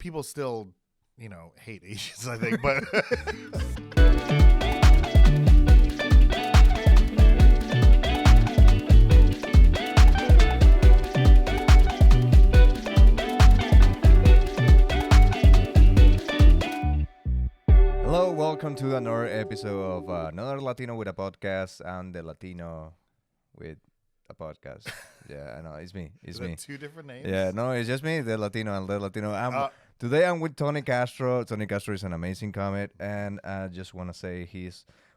people still, hate Asians, I think. But Hello, welcome to another episode of Another Latino with a Podcast. I'm the Latino with a podcast. Yeah, I know, it's me. It's is me. that two different names? Yeah, no, it's just me, the Latino and the Latino. Today I'm with Tony Castro. Tony Castro is an amazing comic, and I just want to say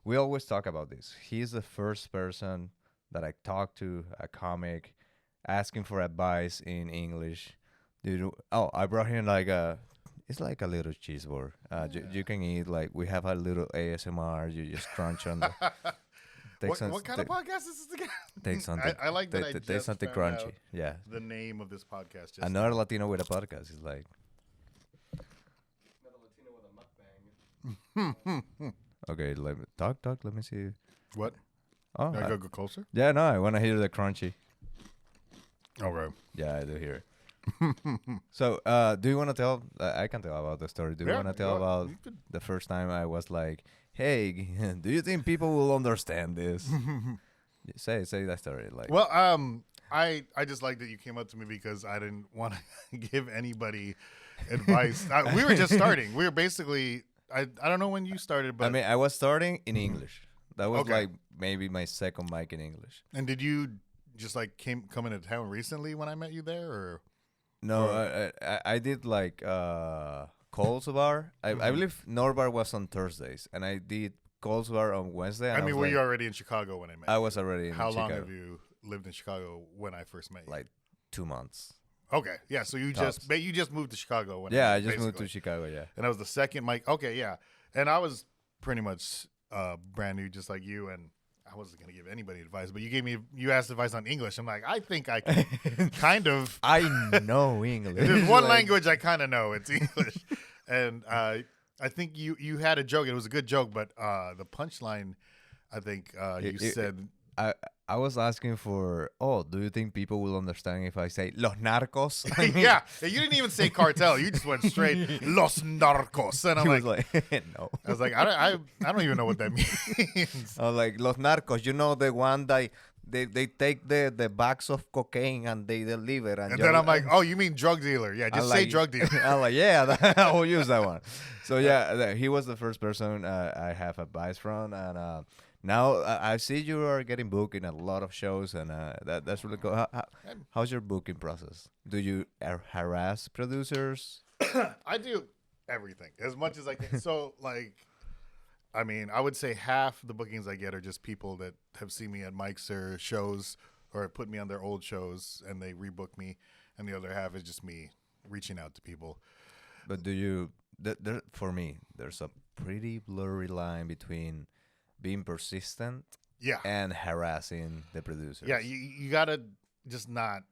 we always talk about this. He's the first person that I talked to, a comic, asking for advice in English. Dude, I brought him it's like a little cheeseburger. You can eat, like, we have a little ASMR. You just crunch on the... What kind of podcast is this again? Take something. I like that. Take something found crunchy. out Yeah. the name of this podcast. Just Another Latino with a podcast is like... Okay, let me talk. Let me see. What? Oh, Can I go closer? yeah, no, I want to hear the crunchy. Okay. Yeah, I do hear it. So, do you want to tell? I can tell about the story. Do you want to tell about the first time I was like, "Hey, do you think people will understand this?" say that story. Like, Well, I just like that you came up to me because I didn't want to give anybody advice. We were just starting. We were basically. I don't know when you started, but I mean, I was starting in English. That was Okay. like maybe my second mic in English. And did you just like come into town recently when I met you there, or? No, I did like Coles Bar. I believe Norbar was on Thursdays, and I did Coles Bar on Wednesday. And I mean, was were like, you already in Chicago when I met you? I was already in How Chicago. long have you lived in Chicago when I first met you? Like 2 months. Okay, yeah. So you Tops. just moved to Chicago when Yeah, I I just moved to basically. Chicago. Yeah. And I was the second mic. Okay, yeah. And I was pretty much brand new, just like you. And I wasn't gonna give anybody advice, but you asked advice on English. I'm like, I think I can kind of. I know English. There's one Like, language I kind of know. It's English. And I think you had a joke. It was a good joke, but the punchline, I think you said. I was asking for, do you think people will understand if I say Los Narcos? I mean, Yeah, you didn't even say cartel. You just went straight Los Narcos, and I'm he like, was like, no. I was like, I don't even know what that means. I was like, Los Narcos, you know, the one that they take the bags of cocaine and they deliver. And then I'm like, oh, you mean drug dealer? Yeah, just say drug dealer. I'm like, yeah, I will use that one. So yeah, he was the first person I have advice from, and now I see you are getting booked in a lot of shows, and that's really cool. How's your booking process? Do you harass producers? I do everything as much as I can. So, like, I mean, I would say half the bookings I get are just people that have seen me at mics or shows or put me on their old shows and they rebook me. And the other half is just me reaching out to people. But do you, for me, there's a pretty blurry line between being persistent Yeah. and harassing the producers. Yeah, you got to just not.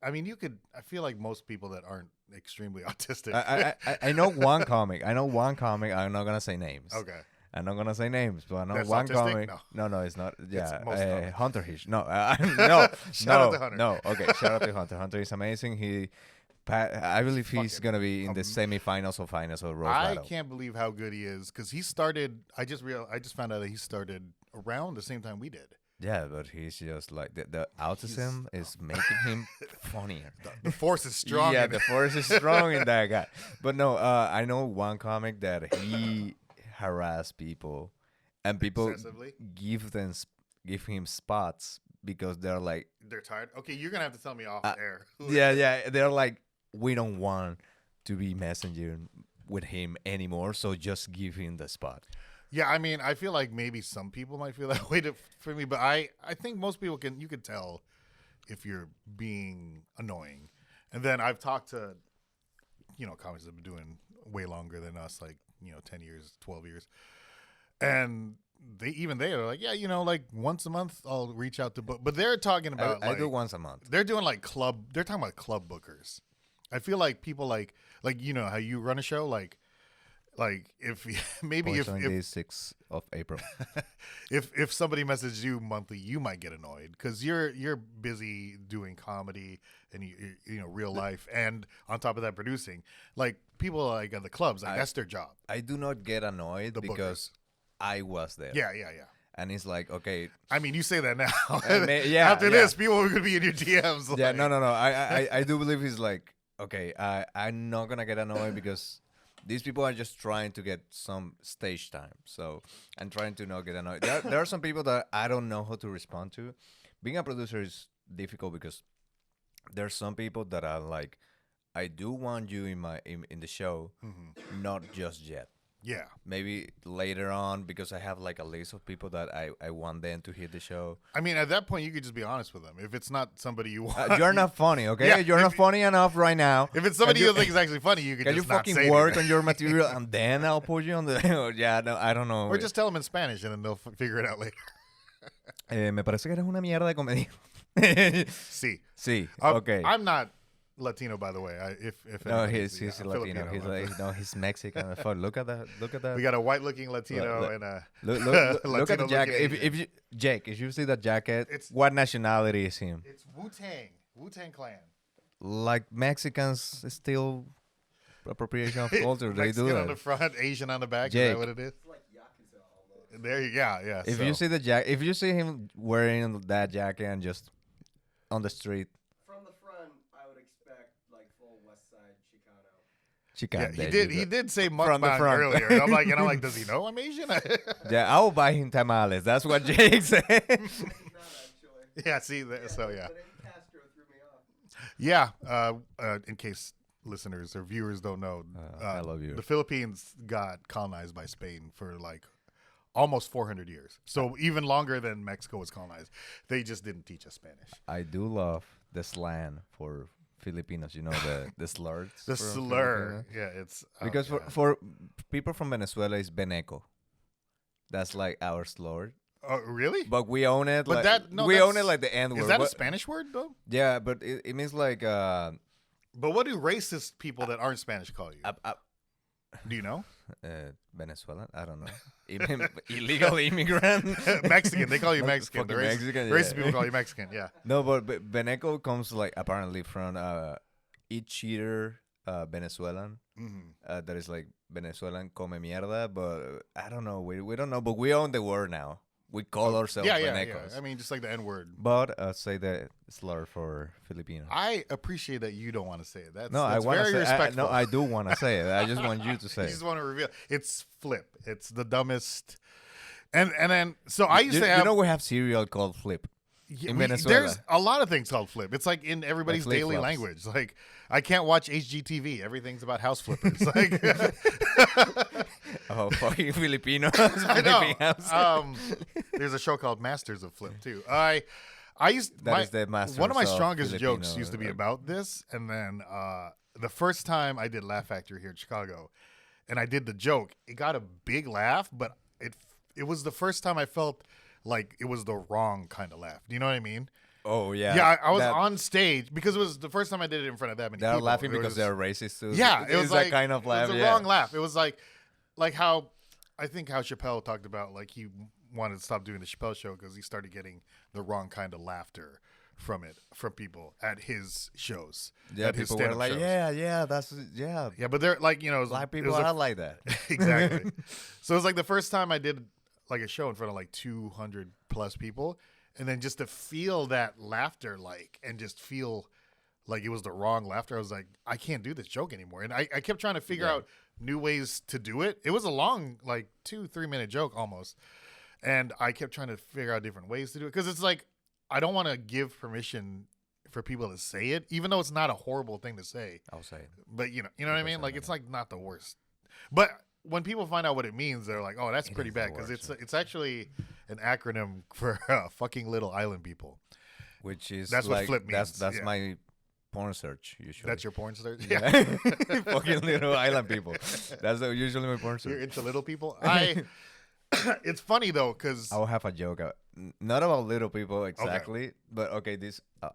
I mean, you could. I feel like most people that aren't extremely autistic. I know one comic. I'm not going to say names. Okay. I'm not gonna say names, but I know That's one autistic? comic. No, it's not. Yeah, most comics. Hunter Hish. No, no, Shout out to Hunter. No, okay. Shout out to Hunter. Hunter is amazing. I believe he's gonna be in the semifinals or finals of Rose I Battle. can't believe how good he is because he started. I just found out that he started around the same time we did. Yeah, but he's just like the autism is making him funnier. The force is strong. Yeah, in the it. force is strong in that guy. But no, I know one comic that he harass people, and people Excessively? give him spots because they're like, They're tired. Okay, you're gonna have to tell me off air. yeah, they're like, we don't want to be messaging with him anymore, so just give him the spot. Yeah, I mean, I feel like maybe some people might feel that way for me, but I think most people you can tell if you're being annoying. And then I've talked to, comics that have been doing way longer than us, like, 10 years, 12 years. And they are like, yeah, like once a month I'll reach out to book. But they're talking about I do once a month. They're doing like they're talking about club bookers. I feel like people like how you run a show, like Like if maybe if 6th of April. if somebody messages you monthly, you might get annoyed because you're busy doing comedy and you know real life, and on top of that producing. Like people like at the clubs, like that's their job. I do not get annoyed because I was there. Yeah. And it's like, okay. I mean, you say that now. After this, people are gonna be in your DMs. Like. Yeah, no. I do believe he's like, okay, I'm not gonna get annoyed because these people are just trying to get some stage time. So I'm trying to not get annoyed. There are some people that I don't know how to respond to. Being a producer is difficult because there are some people that are like, I do want you in the show, not just yet. Yeah. Maybe later on because I have like a list of people that I want them to hit the show. I mean, at that point, you could just be honest with them. If it's not somebody you want, you're not funny, okay? Yeah, you're not funny enough right now. If it's somebody you think is actually funny, you can just you not fucking say work anything. on your material and then I'll put you on the. Yeah, no, I don't know. Or just tell them in Spanish and then they'll figure it out later. Me parece que eres una mierda de comedia. Sí. Okay. I'm not Latino, by the way. No, he's Latino. He's Mexican. Look at that. We got a white-looking Latino and a look at the jacket. If you see that jacket, what nationality is him? It's Wu-Tang Clan. Like Mexicans still appropriation of culture. They do Mexican that. on the front, Asian on the back. Jake. Is that what it is? It's like Yakuza almost. There you go. Yeah. If you see the jacket, if you see him wearing that jacket and just on the street. From the front, I would expect like full West Side Chicano. Yeah, he did say From the mukbang front. earlier. And I'm like, does he know I'm Asian? Yeah, I will buy him tamales. That's what Jake said. He's not actually. Yeah. See, so yeah. The name Castro threw me off. Yeah. In case listeners or viewers don't know, I love you. The Philippines got colonized by Spain for like almost 400 years. So even longer than Mexico was colonized. They just didn't teach us Spanish. I do love the slang for Filipinos. You know the slurs. The for slur. Filipinos? Yeah, it's Because for people from Venezuela, it's beneco. That's like our slur. Oh, really? But we own it. But we own it like the N word. Is that a Spanish word though? Yeah, but it means like. But what do racist people that aren't Spanish call you? Do you know? Venezuelan? I don't know. Illegal immigrant? Mexican. They call you Mexican. Fucking Mexican, yeah. Racist people call you Mexican. Yeah. No, but Beneco comes like apparently from each eater Venezuelan. That is like Venezuelan come mierda, but I don't know. We don't know, but we own the word now. We call ourselves Benecos. Yeah. I mean, just like the N word. But say the slur for Filipino. I appreciate that you don't want to say it. That's very respectful. I do want to say it. I just want you to say You it. just want to reveal. It's Flip. It's the dumbest. And then, so I used to have. You know, we have cereal called Flip. In Venezuela. There's a lot of things called Flip. It's like in everybody's Like daily flip-flops. language. Like I can't watch HGTV. Everything's about house flippers. Like Oh, fucking Filipinos. I Philippine know. house. There's a show called Masters of Flip too. I used That is the Masters one of my of strongest Filipino, jokes used to be about this, and then the first time I did Laugh Factory here in Chicago, and I did the joke, it got a big laugh, but it was the first time I felt like it was the wrong kind of laugh. Do you know what I mean? Oh, yeah. Yeah, I was on stage because it was the first time I did it in front of that many They're people. laughing It because was- they're racist too. Yeah, it was It's like that kind of laugh. It was a wrong laugh. It was like how I think how Chappelle talked about like he wanted to stop doing the Chappelle show because he started getting the wrong kind of laughter from people at his shows. Yeah, at his people were stand-up like, shows. yeah. But they're like, it was, Black it people was are like that. exactly. So it was like the first time I did like a show in front of like 200 plus people, and then just to feel that laughter, and just feel like it was the wrong laughter. I was like, I can't do this joke anymore. And I kept trying to figure out new ways to do it. It was a long, like 2-3 minute joke almost. And I kept trying to figure out different ways to do it. Cause it's like, I don't want to give permission for people to say it, even though it's not a horrible thing to say. I'll say it. But you know what I mean? Like, it's like not the worst. But when people find out what it means, they're like, "Oh, that's pretty is the bad," because worst. it's actually an acronym for fucking little island people. Which is That's what like, flip means, That's yeah. my porn search usually. That's your porn star. yeah. Fucking little island people. That's usually my porn You're search. into little people. It's funny though, because I'll have a joke. Not about little people exactly, but okay.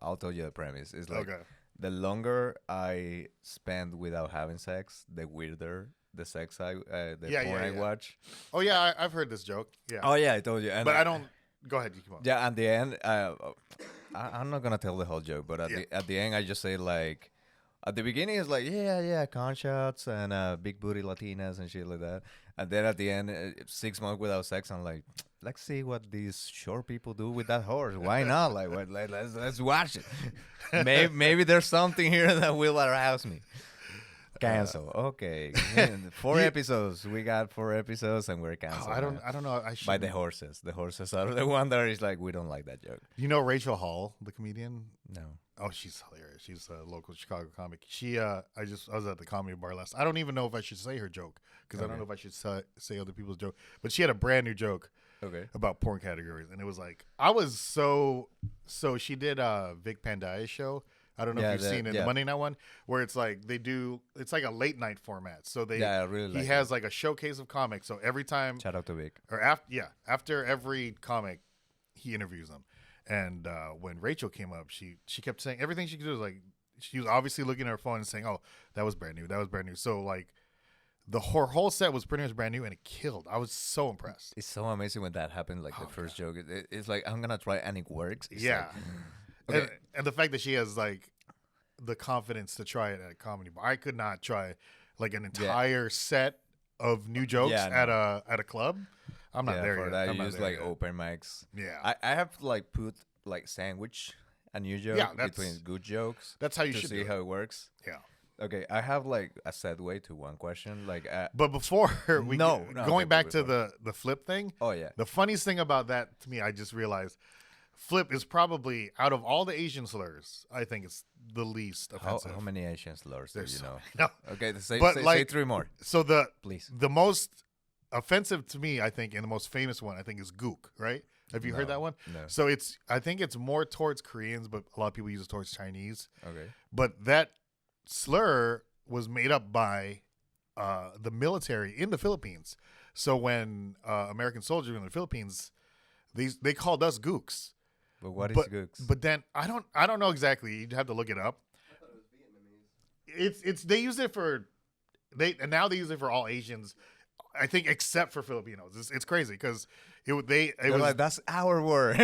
I'll tell you the premise. It's like okay, the longer I spend without having sex, the weirder the sex the Yeah, porn yeah, I yeah. watch. Oh yeah, I've heard this joke. Yeah, Oh yeah, I told you. And but I don't. Go ahead, you come on. Yeah, at the end, I'm not gonna tell the whole joke, but Yeah. at the end, I just say like, at the beginning, it's like yeah, con shots and big booty Latinas and shit like that, and then at the end, 6 months without sex, I'm like, let's see what these short people do with that horse. Why not? Like, let's watch it. Maybe there's something here that will arouse me. Cancel. Okay. 4 episodes. We got 4 episodes and we're Oh, canceled. I man. don't know. I should. By the horses. The horses are the one that is like, we don't like that joke. You know Rachel Hall, the comedian? No. Oh, she's hilarious. She's a local Chicago comic. I was at the comedy bar last. I don't even know if I should say her joke because I don't know if I should say other people's joke. But she had a brand new joke Okay. about porn categories, and it was like I was so. She did Vic Pandia's show. I don't know if you've seen it, the Monday night one, where it's like it's like a late night format. So I really like he has like a showcase of comics. So every time, Shout out to Vic. or after every comic, he interviews them. And when Rachel came up, she kept saying everything she could do was like she was obviously looking at her phone and saying, "Oh, that was brand new. That was brand new." So like her whole set was pretty much brand new, and it killed. I was so impressed. It's so amazing when that happened. Like the first joke, it's like I'm gonna try and it works. It's Yeah. like, okay. And the fact that she has like the confidence to try it at a comedy bar. I could not try like an entire set of new jokes at a club. I'm not there for yet. that I'm you not use there like yet. open mics. Yeah. I have to like put like sandwich a new joke between good jokes. That's how you to should see do it. how it works. Yeah. Okay, I have like a segue to one question. Like, But before we No, going back before. to the flip thing, oh yeah, the funniest thing about that to me, I just realized flip is probably out of all the Asian slurs, I think it's the least offensive. how many Asian slurs do There's you so know? many. No. Okay, say But, say 3 more, So please. the most offensive to me, I think, and the most famous one, I think, is gook, right? Have you heard No, that one? no. So I think it's more towards Koreans, but a lot of people use it towards Chinese. Okay. But that slur was made up by the military in the Philippines. So when American soldiers were in the Philippines, they called us gooks. But what is But gooks? but then I don't know exactly. You'd have to look it up. I thought it was Vietnamese. It's they use it for and now they use it for all Asians. I think except for Filipinos. It's crazy because it They're was like, that's our word.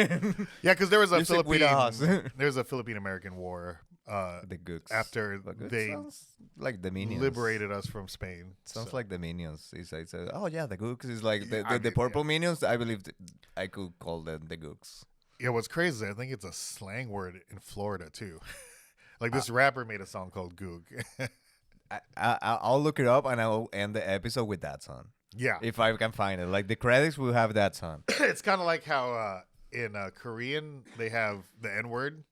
yeah, because there was a You stick with us. there's a Philippine American war The gooks. after But gooks they sounds like the minions. liberated us from Spain. Sounds So- like the minions. It's like, oh yeah, the gooks is like Yeah, I the mean, purple minions. I believe I could call them the gooks. yeah, what's crazy? I think it's a slang word in Florida too. Like this rapper made a song called "Goog." I'll look it up and I'll end the episode with that song Yeah, if I can find it. Like the credits will have that song. it's kind of like how in Korean they have the N word,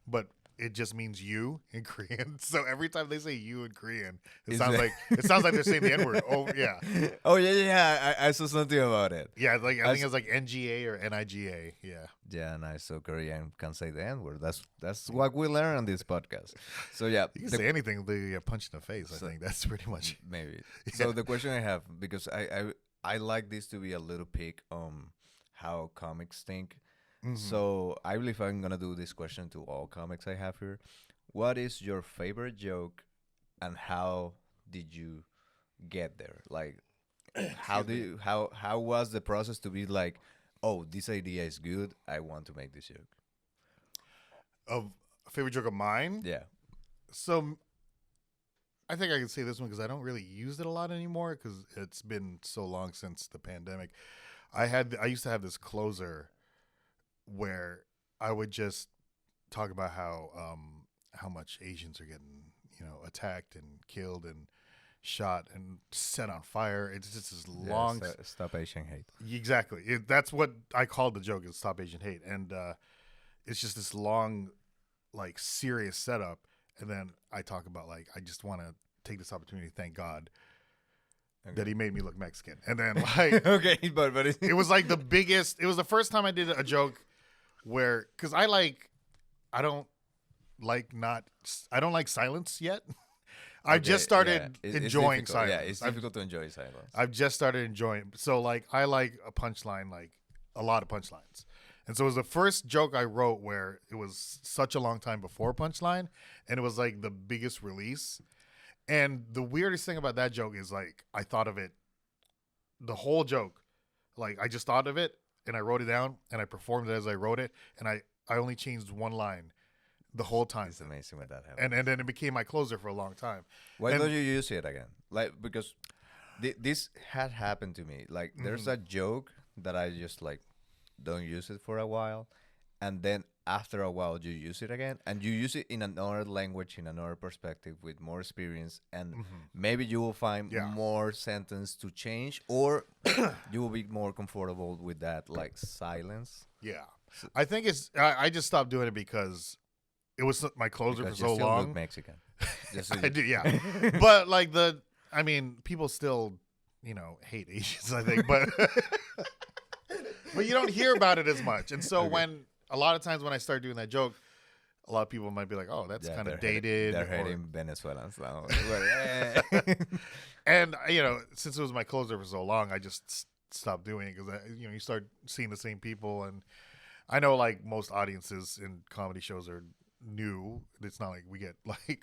but it just means you in Korean. So every time they say you in Korean, it Is sounds it- like they're saying the N word. Oh yeah, Oh yeah. I saw something about it. yeah. Like I I think it's like NGA or NIGA. Yeah. Yeah, nice. So Korean can say the N word. That's what we learn on this podcast. So yeah, You can say anything until you get punched in the face. So- I think that's pretty much. maybe. So the question I have, because I like this to be a little peek on how comics think. Mhm. So I believe I'm gonna do this question to all comics I have here. What is your favorite joke, and how did you get there? Like, how was the process to be like, oh, this idea is good. I want to make this joke. Of a favorite joke of mine. Yeah. So I think I can say this one because I don't really use it a lot anymore because it's been so long since the pandemic. I used to have this closer where I would just talk about how much Asians are getting attacked and killed and shot and set on fire. It's just this long. Stop Asian hate. Exactly. That's what I called the joke is Stop Asian Hate. And it's just this long, like, serious setup. And then I talk about, like, I just want to take this opportunity to thank God that he made me look Mexican. And then, like, Okay, but it was like the biggest, it was the first time I did a joke where, because I don't like silence yet. I've just started enjoying it's silence. Yeah, it's difficult to enjoy silence. I've just started enjoying. So like I like a punchline, like a lot of punchlines, And so it was the first joke I wrote where it was such a long time before punchline, and it was like the biggest release. And the weirdest thing about that joke is like I thought of it, the whole joke, like I just thought of it and I wrote it down and I performed it as I wrote it, and I only changed one line the whole time. It's amazing when that happens. And then it became my closer for a long time. Why and- don't you use it again? Like, because this had happened to me. Like, there's a joke that I just like don't use it for a while, and then after a while you use it again, and you use it in another language, in another perspective, with more experience, and maybe you will find more sentence to change, or you will be more comfortable with that like silence. Yeah. I think it's I just stopped doing it because it was my closer Because for you so still long. look Mexican. Just so I do, yeah. But like I mean, people still, hate Asians, I think, but but you don't hear about it as much. And so when a lot of times when I start doing that joke, a lot of people might be like, "Oh, that's kind of dated." They're hating Venezuelans now. And since it was my closer for so long, I just stopped doing it because you start seeing the same people, and I know like most audiences in comedy shows are new. It's not like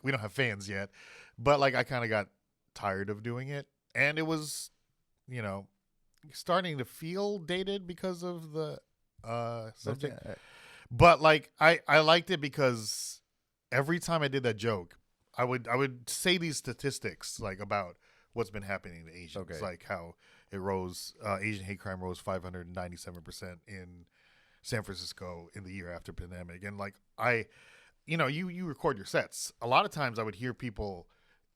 we don't have fans yet, but like I kind of got tired of doing it, and it was, starting to feel dated because of the subject. But like I liked it because every time I did that joke, I would say these statistics like about what's been happening to Asians, like how it rose, Asian hate crime rose 597% in San Francisco in the year after pandemic, and like you record your sets. A lot of times I would hear people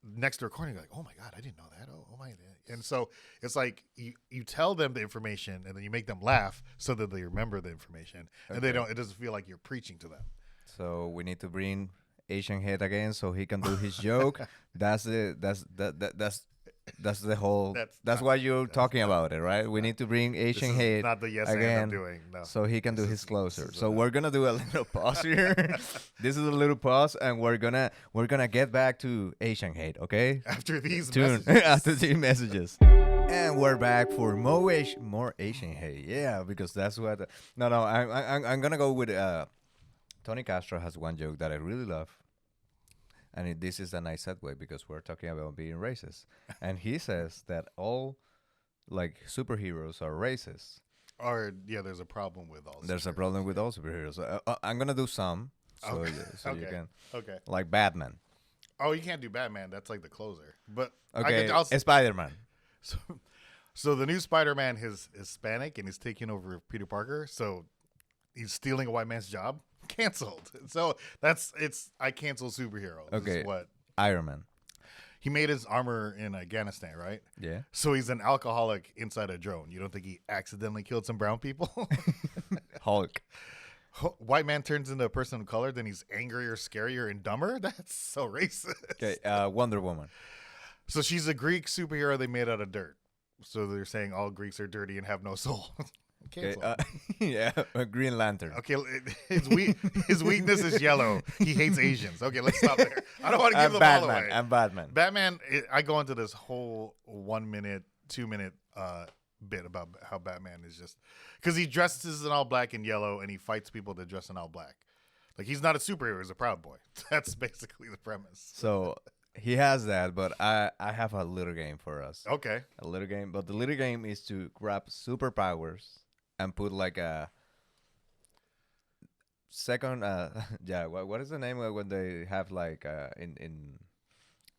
next to recording like, "Oh my God, I didn't know that. Oh my," and so it's like you tell them the information and then you make them laugh so that they remember the information, and it doesn't feel like you're preaching to them. So we need to bring Asian head again so he can do his joke. That's the whole. That's why you're talking about it, right? We need to bring Asian head not the yes again, I'm doing, no. so he can do his closer. So we're gonna do a little pause here. This is a little pause, and we're gonna get back to Asian hate, okay? After these messages. messages. After these messages. And we're back for more Asian hate. Yeah, because that's what. I'm gonna go with. Tony Castro has one joke that I really love. And this is a nice segue because we're talking about being racist. And he says that all like superheroes are racist. Or there's a problem with all. There's a problem with all superheroes. I'm gonna do some, so you can. Okay. Like Batman. Oh, you can't do Batman. That's like the closer. But okay, Spider-Man. So the new Spider-Man is Hispanic and he's taking over Peter Parker. So he's stealing a white man's job. Canceled. So I cancel superheroes. Okay. What Iron Man. He made his armor in Afghanistan, right? Yeah. So he's an alcoholic inside a drone. You don't think he accidentally killed some brown people? Hulk. White man turns into a person of color, then he's angrier, scarier, and dumber? That's so racist. Okay, Wonder Woman. So she's a Greek superhero they made out of dirt. So they're saying all Greeks are dirty and have no soul. Okay, yeah, a Green Lantern. Okay, his weakness is yellow. He hates Asians. Okay, let's stop there. I don't want to give them all away. I'm Batman. Batman, I go into this whole 1 minute, 2 minute bit about how Batman is just because he dresses in all black and yellow and he fights people that dress in all black. Like he's not a superhero; he's a Proud Boy. That's basically the premise. So he has that, but I have a little game for us. Okay, a little game, but the little game is to grab superpowers and put like a second. What is the name when they have like in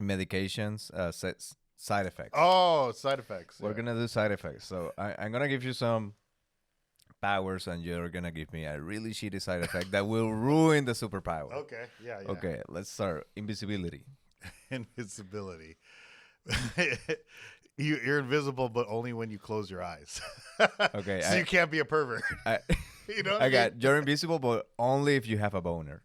medications side effects? Oh, side effects. We're gonna do side effects. So I'm gonna give you some powers, and you're gonna give me a really shitty side effect that will ruin the superpower. Okay. Yeah. Okay. Let's start. Invisibility. Invisibility. You're invisible, but only when you close your eyes. Okay. So you can't be a pervert. You know what I mean? You're invisible, but only if you have a boner.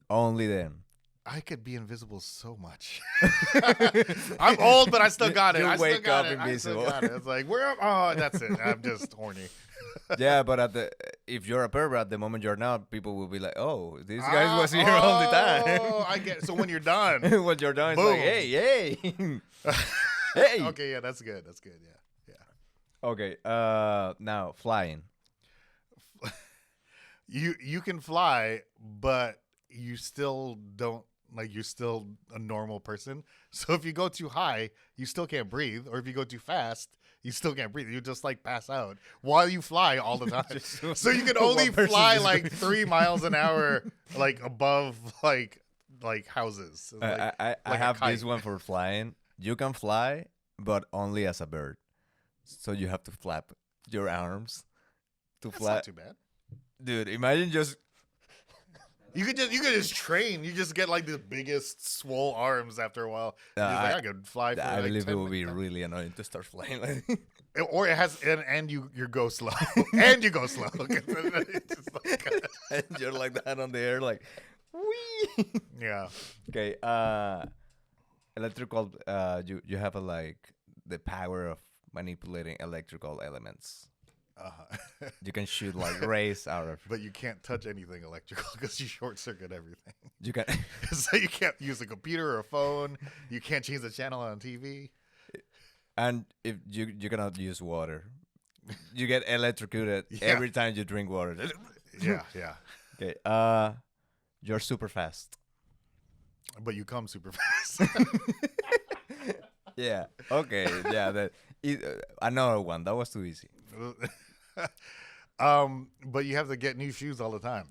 Only then. I could be invisible so much. I'm old, but I still got it. You I still wake got up it. invisible. I still got it. It's like, that's it. I'm just horny. Yeah, but if you're a pervert, at the moment you're not, people will be like, "Oh, this guy was here all the time." Oh, I get. So when you're done, when you're done, boom. It's like, hey, hey. Okay, yeah, that's good. That's good. Yeah. Okay. Now flying. you can fly, but you still don't like you're still a normal person. So if you go too high, you still can't breathe, or if you go too fast, you still can't breathe. You just like pass out while you fly all the time. So you can only One person fly just like 3 miles an hour, like above like houses. Like, I like a have kite. this one for flying. You can fly, but only as a bird. So you have to flap your arms to That's fly. not too bad. Dude, imagine just You could just train. You just get like the biggest swole arms after a while. You're just like, I could fly for I like believe 10 it would be minutes. really annoying to start flying like this. Or it has and you go slow and you go slow. It's just like, And you're like that on the air, like, wee. yeah. Okay, electrical. You have the power of manipulating electrical elements. You can shoot like rays out of. But you can't touch anything electrical because you short circuit everything. You can. So you can't use a computer or a phone. You can't change the channel on TV. And if you cannot use water, you get electrocuted Yeah. every time you drink water. Yeah. Okay. You're super fast. But you come super fast. Yeah. Okay. Yeah. Another one. That was too easy. But you have to get new shoes all the time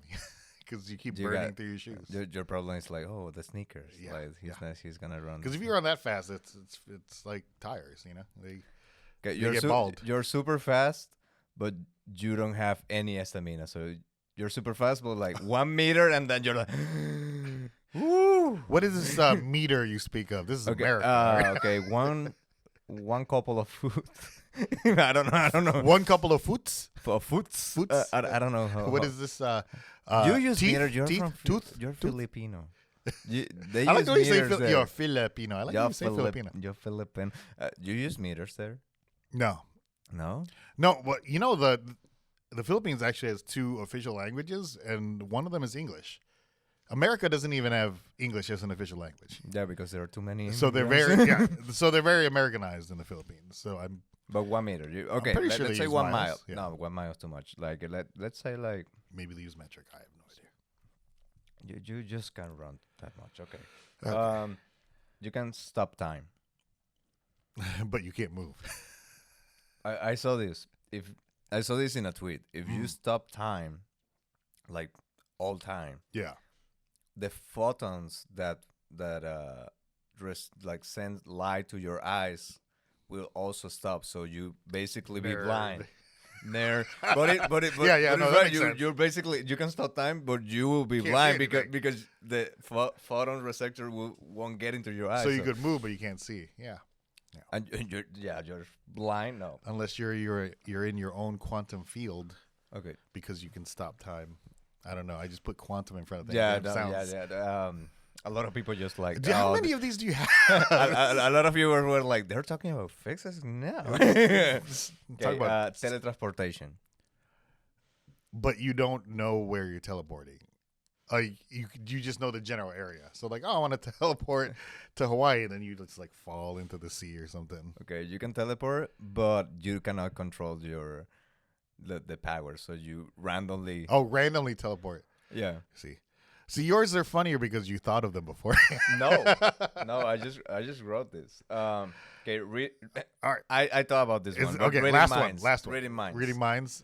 because you keep burning through your shoes. Your problem is like, oh, the sneakers. Yeah, Like he's gonna run. Because if you run that fast, it's like tires. You know, Okay, you get bald. You're super fast, but you don't have any stamina. So you're super fast, but like 1 meter, and then you're like, woo. What is this meter you speak of? This is Okay. America. right? Okay. One couple of foot. I don't know. One couple of foots. For foots. Foots? I don't know how. What is this? You use teeth, meter. You're teeth, from tooth. You're tooth? Filipino. They I like use the way you say meters there. you're Filipino. I like the way you say Filipino. You're Filipino. You use meters there? No, No. Well, you know the Philippines actually has 2 official languages, and one of them is English. America doesn't even have English as an official language, Yeah, because there are too many. so they're immigrants. very so they're very Americanized in the Philippines. So I'm But 1 meter. Okay. pretty sure Let's they say use 1 mile. miles, yeah. No, 1 mile is too much. Like let's say like maybe they use metric. I have no idea. you just can't run that much. Okay. Okay. You can stop time. But you can't move. I saw this. If I saw this in a tweet. If you stop time, like all time, Yeah. the photons that send light to your eyes will also stop. So you basically be Nerd. blind. Nerd. But Yeah, no, it's that right. makes sense. You're basically you can stop time, but you will be Can't blind see anything. because the photon receptor won't get into your eyes. So you could move, but you can't see. Yeah. and you're blind. No. Unless you're in your own quantum field Okay. because you can stop time. I don't know. I just put quantum in front of things. Yeah. It No, sounds- yeah. A lot of people just like. How oh, many of these do you have? a lot of you were like, they're talking about physics now. Talk Okay, about, teletransportation. but you don't know where you're teleporting. You just know the general area. So like, oh, I want to teleport to Hawaii, and then you just like fall into the sea or something. Okay, you can teleport, but you cannot control the power. So you randomly. Oh, randomly teleport. Yeah. See, yours are funnier because you thought of them before. No, I just wrote this. Okay, All right. I thought about this one. but Okay, reading last minds, one. Last one. Reading minds. Reading minds.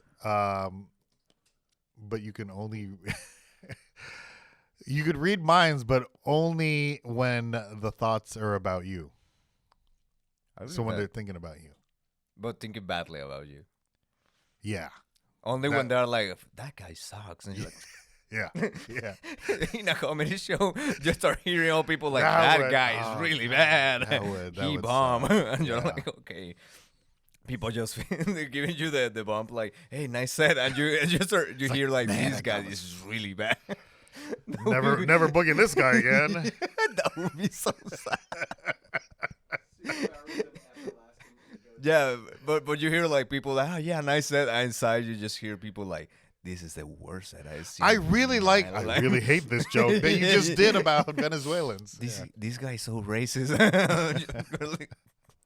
But you can only you could read minds, but only when the thoughts are about you. I So when believe they're that. thinking about you. But thinking badly about you. Yeah. Only when they're like, that guy sucks, and you're like. Yeah. Yeah. In a comedy show, you start hearing all people like That that would- guy is oh, really God, bad. that would He suck. bomb, and you're Yeah. like, okay. People just they're giving you the bump, like, hey, nice set, and you hear like, man, this that guy guy is really bad. That Never would be- never booking this guy again. that would be so sad. Superpowers of everlasting ego. Yeah, but you hear like people like, yeah, nice set, and inside you just hear people like, this is the worst that I've seen. I in really my I life." really hate this joke that you just did about Venezuelans. This guy is so racist. You're like,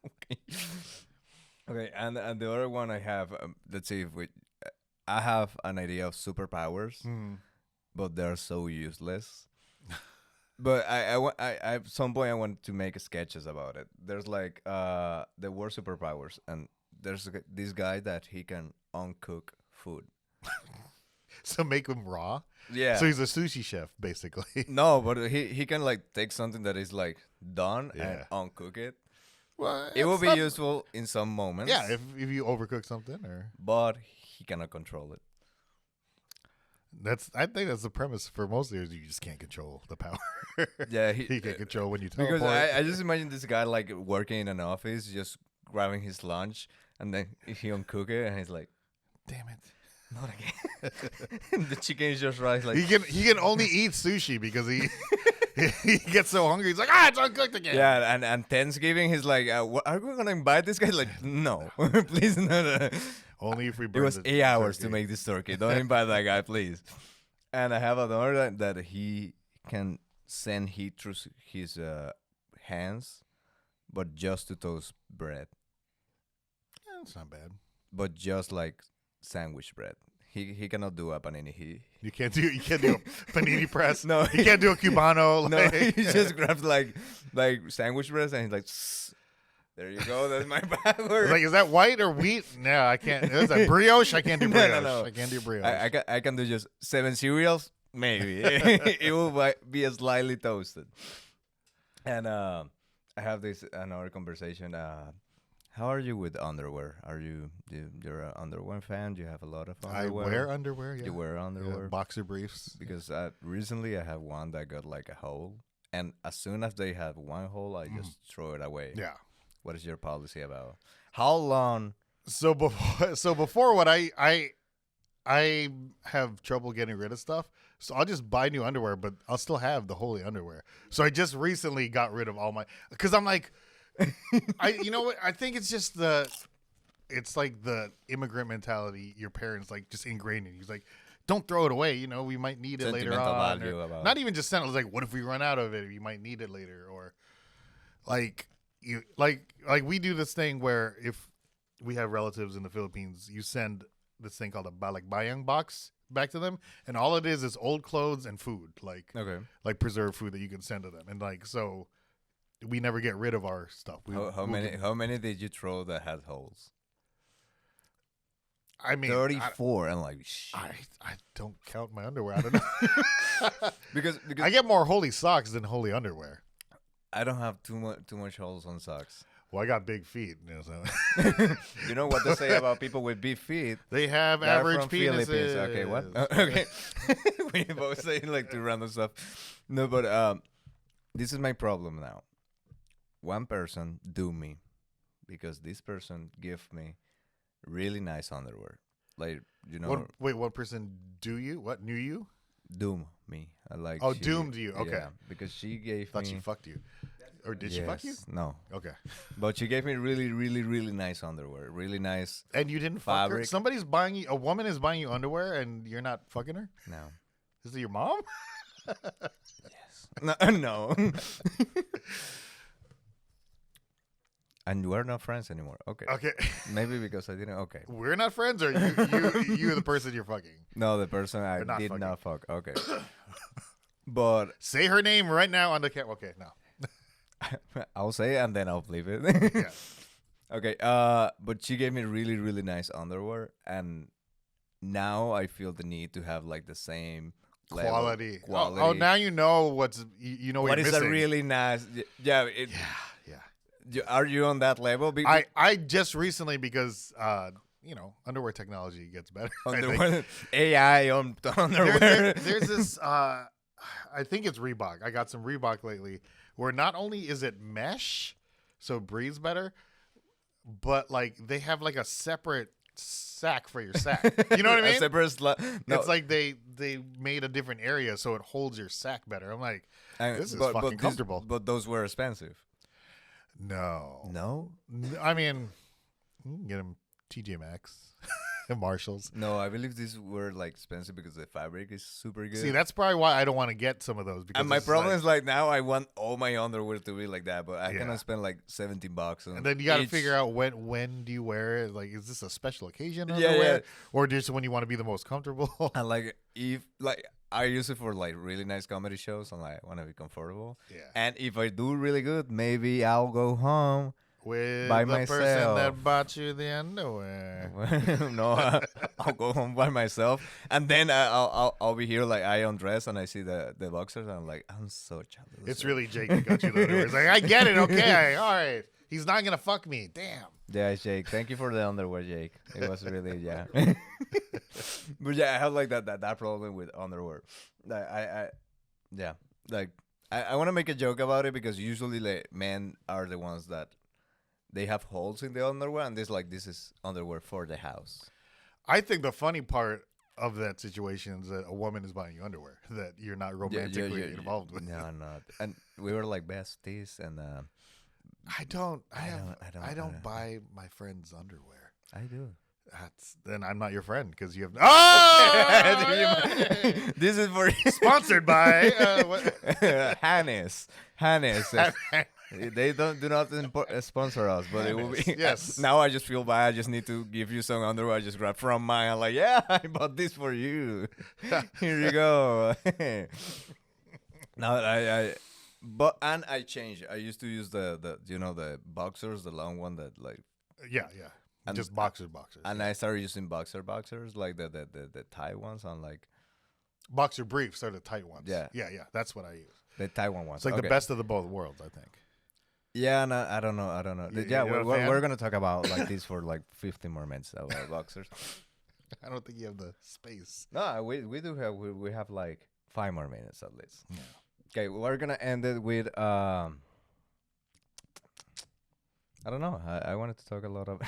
okay. Okay, and the other one I have, let's see if we, I have an idea of superpowers, Hmm. but they're so useless. But I at some point I want to make sketches about it. There's like the word superpowers, and there's this guy that he can uncook food. So make him raw. Yeah. So he's a sushi chef, basically. No, but he can like take something that is like done Yeah. and uncook it. Well, It will it's be not- useful in some moments. Yeah, if you overcook something, or But he cannot control it. I think that's the premise for most of it. You just can't control the power. Yeah, he can control when you teleport. because I just imagine this guy like working in an office, just grabbing his lunch, and then he uncook it, and he's like, Damn it. not again. And the chicken is just right, like He can only eat sushi because he gets so hungry. He's like, it's uncooked again. yeah. And Thanksgiving, he's like, are we gonna invite this guy? Like, no, please no. Only if we. It burn was the 8 hours to turkey. make this turkey. Don't invite that guy, please. And I have another that he can send heat through his hands, but just to toast bread, Yeah, it's not bad. but just like sandwich bread. He cannot do a panini. You can't do a panini press. No, You can't do a cubano. no, Like, he just grabs like sandwich bread and he's like, "Sss, there you go. That's my power." like, is that white or wheat? No, I can't. Is that brioche? I can't do No, brioche. no. I can't do brioche. I can do just 7 cereals, maybe. It will be slightly toasted. And I have this another conversation. How are you with underwear? You're an underwear fan? Do you have a lot of I underwear? wear underwear. Yeah. You wear Yeah, underwear? boxer briefs. Because recently I have one that got like a hole, and as soon as they have one hole, I just throw it away. Yeah. What is your policy about? How long? So before what I have trouble getting rid of stuff. So I'll just buy new underwear, but I'll still have the holy underwear. So I just recently got rid of all my, because I'm like, you know what? I think it's just it's like the immigrant mentality your parents like just ingrained in you. He's like, don't throw it away. You know, we might need it later Sentimental on. value Or about not it. even just sentimental. Like, what if we run out of it? You might need it later. Or like like we do this thing where if we have relatives in the Philippines, you send this thing called a balikbayang box back to them, and all it is old clothes and food, Okay. like preserved food that you can send to them, and like so we never get rid of our stuff. How many did you throw that had holes? I mean, 34, and like I don't count my underwear. I don't know. because I get more holy socks than holy underwear. I don't have too much holes on socks. Well, I got big feet. You know, so. You know what they say about people with big feet? They have They're average from penises. Philippines. Okay, what? Okay, we both say like two random stuff. No, but this is my problem now. One person do me because this person give me really nice underwear. Like What person do you? What knew you? doom me. I like. Oh, doomed you. Okay. Yeah, because she gave Thought me. she fucked you, or did she fuck you? Yes. No, Okay. but she gave me really, really, really nice underwear. Really nice. And you didn't fuck her? Fabric. Somebody's buying you. A woman is buying you underwear, and you're not fucking her. No. Is it your mom? No, no. And we're not friends anymore. Okay. Okay. Maybe because I didn't. Okay. We're not friends, or you the person you're fucking. No, the person I You're not did fucking. not fuck. Okay. But Say her name right now on the camera. Okay, no. I'll say it and then I'll leave it. Yeah. Okay. But she gave me really, really nice underwear, and now I feel the need to have like the same level- Quality. Quality. Oh, now you know what's you know what you're is missing. a really nice? Yeah. Yeah. Are you on that level? I just recently because underwear technology gets better. I think. Underwear, AI on underwear. There's this I think it's Reebok. I got some Reebok lately where not only is it mesh, so it breathes better, but like they have like a separate sack for your sack. You know what I mean? A separate no. It's like they made a different area so it holds your sack better. I'm like, this is fucking comfortable. But those were expensive. No. No? I mean, you can get them TJ Maxx. Marshalls. No, I believe these were like expensive because the fabric is super good. See, that's probably why I don't want to get some of those. Because And my it's problem like, is like now I want all my underwear to be like that, but I Yeah. cannot spend like $17 on and then you got to each. figure out when do you wear it? Like, is this a special occasion Yeah, underwear, yeah. or just when you want to be the most comfortable? And like if like I use it for like really nice comedy shows and like want to be comfortable. Yeah. And if I do really good, maybe I'll go home. With By the person myself. that bought you the underwear. No, I'll go home by myself, and then I'll be here like I undress and I see the boxers and I'm like I'm so jealous. It's really Jake that got you the underwear. It's like, I get it, okay, all right. He's not gonna fuck me. Damn. Yeah, Jake. Thank you for the underwear, Jake. It was really yeah. But yeah, I have like that problem with underwear. Like yeah, like I want to make a joke about it because usually like men are the ones that they have holes in the underwear and this is underwear for the house. I think the funny part of that situation is that a woman is buying you underwear that you're not romantically involved with. No, not. And we were like besties, and I don't buy my friends underwear. I do. Then I'm not your friend because you have. Oh! This is for Sponsored by Hannes. They do not sponsor us, but it will be. Yes. Now I just feel bad. I just need to give you some underwear. I just grab from mine. I'm like, yeah, I bought this for you. Here you go. Now I changed. I used to use the the boxers, the long one that like. Yeah. And just boxers. And I started using boxers, like the tight ones on like boxer briefs are the tight ones. Yeah. That's what I use. the Taiwan ones. It's like the best of the both worlds, I think. Yeah, no, I don't know. Yeah, you're a we're fan? gonna talk about like this for like 15 more minutes about boxers. I don't think you have the space. No, we do have we have like 5 more minutes at least. Yeah. Okay, we're gonna end it with I don't know. I wanted to talk a lot of.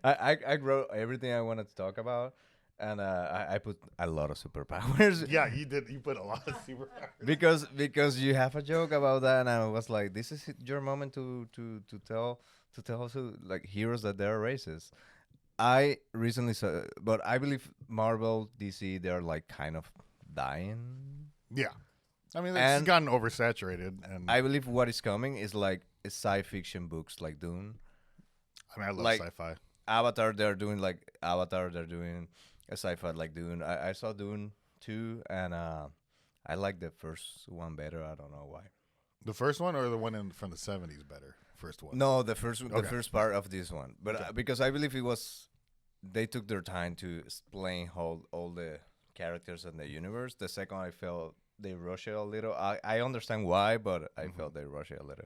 I wrote everything I wanted to talk about, and I put a lot of superpowers. Yeah, you did. You put a lot of superpowers. because you have a joke about that, and I was like, this is your moment to tell us like heroes that they're racist. I recently saw, but I believe Marvel, DC, they're like kind of dying. Yeah, I mean, it's And- gotten oversaturated, and I believe what is coming is like sci fiction books like Dune. I love like- sci-fi. Avatar, they're doing a sci-fi like Dune. I saw Dune 2, and I like the first one better. I don't know why. The first one or the one from the 70s better? First one. No, the first Okay. part of this one, but Okay. because I believe they took their time to explain all the characters in the universe. The second, I felt they rushed it a little. I understand why, but I felt they rushed it a little.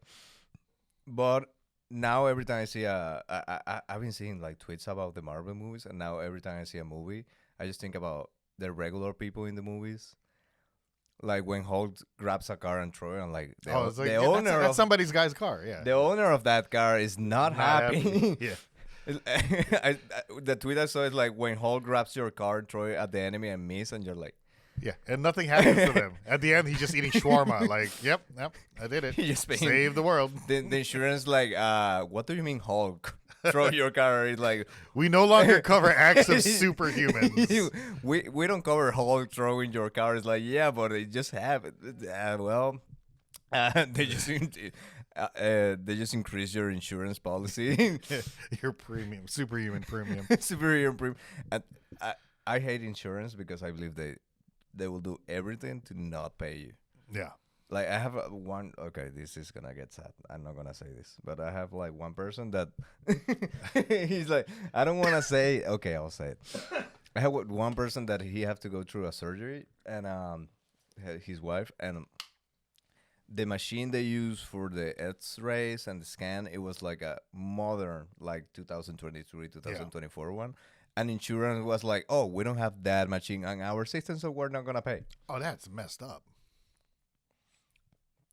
But now every time I see I've been seeing like tweets about the Marvel movies, and now every time I see a movie, I just think about the regular people in the movies. Like when Hulk grabs a car and throws it, and like It's like, the yeah, owner that's of somebody's guy's car. Yeah. the owner of that car is not happy. Yeah. The tweet I saw is like when Hulk grabs your car and throw it at the enemy and miss, and you're like, Yeah, and nothing happens to them. At the end, he's just eating shawarma. Like, yep, I did it. He just paid- Save the world. the insurance like, what do you mean Hulk? Throw your car. It's like We no longer cover acts of superhumans. we don't cover Hulk throwing your car. It's like, yeah, but it just happened. They just increase your insurance policy. Your premium, superhuman premium. Superior premium. And I hate insurance because I believe they will do everything to not pay you. Yeah. Like I have one. Okay, this is gonna get sad. I'm not gonna say this, but I have like one person that he's like, I don't want to say. Okay, I'll say it. I have one person that he have to go through a surgery, and his wife, and the machine they use for the X-rays and the scan, it was like a modern, like 2023, 2024 one. And insurance was like, oh, we don't have that machine on our system, so we're not gonna pay. Oh, that's messed up.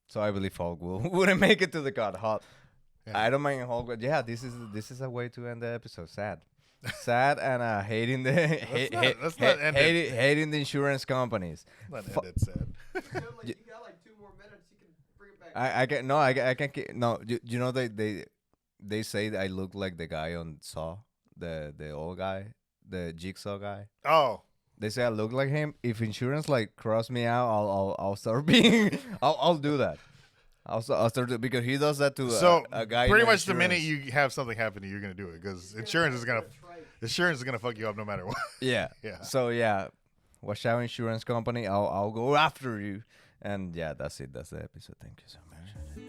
So I believe Hulk wouldn't make it to the cut. Yeah. I don't mind Hulk, but yeah, this is a way to end the episode. Sad, and hating the let's not end it. hating the insurance companies. Let end it sad. So, like, you got like 2 more minutes. You can bring it back. I can no, I can't. No, you know they say that I look like the guy on Saw, the old guy, the jigsaw guy. Oh, They say I look like him. If insurance like cross me out, I'll start being. I'll do that. I'll start to, because he does that to so a guy. pretty in much the insurance. minute you have something happen to you, you're gonna do it because insurance is gonna fuck you up no matter what. Yeah. Yeah. So yeah, watch out, insurance company. I'll go after you. And yeah, that's it. That's the episode. Thank you so much.